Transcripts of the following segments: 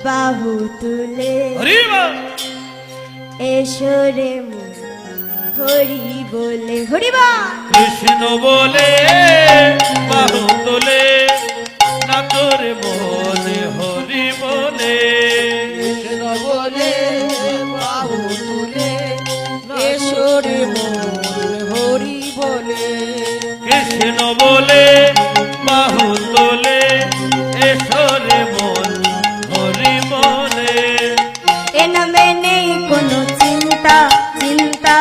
বাহু তুলে এসো রে মন হরি বলে হরিবা কৃষ্ণ বলে বাহু তুলে না তোর মনে হরি বলে কৃষ্ণ বলে বাহু তুলে এসো রে মন হরি বলে কৃষ্ণ বলে বাহু তুলে এসো রে মন হরি বলে এ নামে নেই কোনো চিন্তা চিন্তা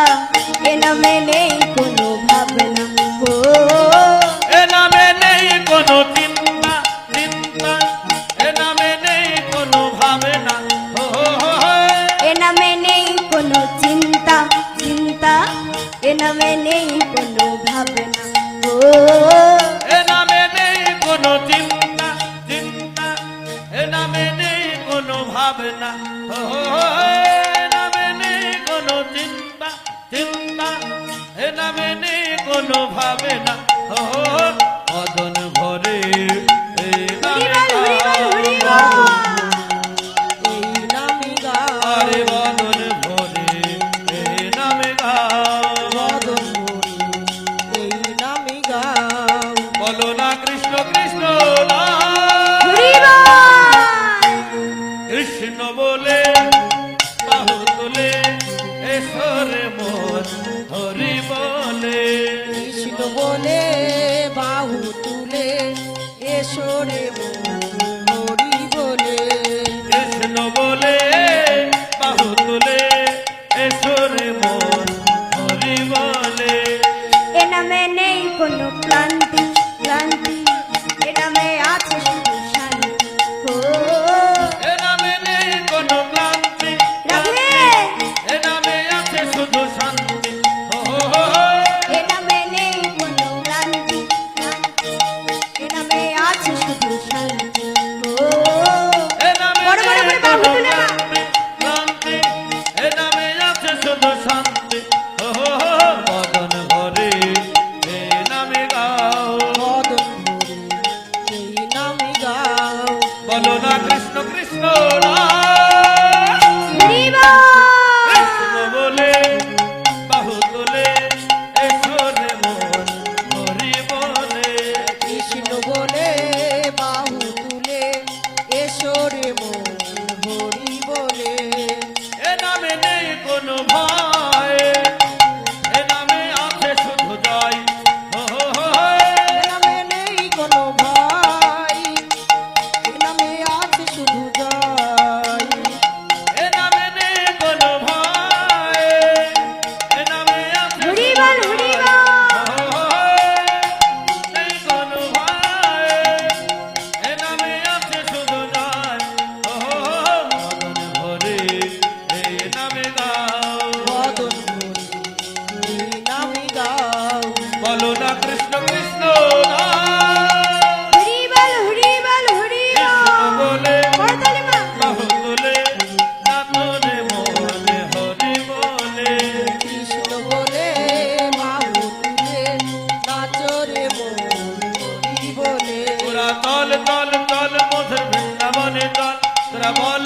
এ নামে নেই কোনো ভাবনা ও এ নামে নেই কোনো চিন্তা চিন্তা এ নামে নেই কোনো ভাবনা এ নামে নেই কোনো চিন্তা চিন্তা এ নামে নেই কোনো ভাবনা ও এ নামে নেই কোনো চিন্তা চিন্তা এ নামে নেই কোনো ভাবনা এ নামে নেই কোনো চিন্তা চিন্তা এ নামে নেই কোনো ভাবনা মদন ভরে এই নামে গাও। এই নামি গাও আরে মদন ভরে এই নামে গাও। মদন ভরে এই নামি গাও বলো না কৃষ্ণ কৃষ্ণ না হরিবা কৃষ্ণ বলে বাহু তুলে এসরে মন হরি বলে কৃষ্ণ বলে বাহু তুলে এসো রে মন হরি বলে কৃষ্ণ বলে বাহু তুলে এসরে মন হরি বলে এ নামে নেই কোনো ক্লান্তি ক্লান্তি এ নামে আছে শুধু শান্তি ও এ নামে নেই কোনো ক্লান্তি রাধে এ নামে আছে শুধু শান্তি এ নামে নেই কোনো ক্লান্তি ক্লান্তি এ নামে আছে শুধু শান্তি ও এ নামে বড় বড় করে বাহু কোনো তুলে না। ক্লান্তি এ নামে আছে শুধু শান্তি মদন ভরে এ নামে গাও মদন ভরে এই নামি গাও বলো না কৃষ্ণ কৃষ্ণ না হরিবা কৃষ্ণ বলে বাহু তুলে এসরে মন হরি বলে কৃষ্ণ বলে বাহু তুলে এসো রে মন হরি বলে এ নামে নেই কোনো ভয় এ নামে আছে শুধু জয় এ নামে নেই কোনো ভয় এ নামে আছে শুধু জয় এ নামে নেই কোনো ভয় এ নামে আছে হরিবল হরিবা নেই কোনো ভয় এ নামে আছে শুধু জয় মদন ভরে এই নামে গাও মদন ভরে এই নামি গাও বলো না কৃষ্ণ কৃষ্ণ না হরিবল হরিবল হরিবা কৃষ্ণ বলে করতালি মা বাহু তুলে না তোরে মনে হরি বলে কৃষ্ণ বলে বাহু তুলে নাচো রে মন হরি বলে তোরা তল তল তল মধুর বৃন্দাবনে চল তোরা বল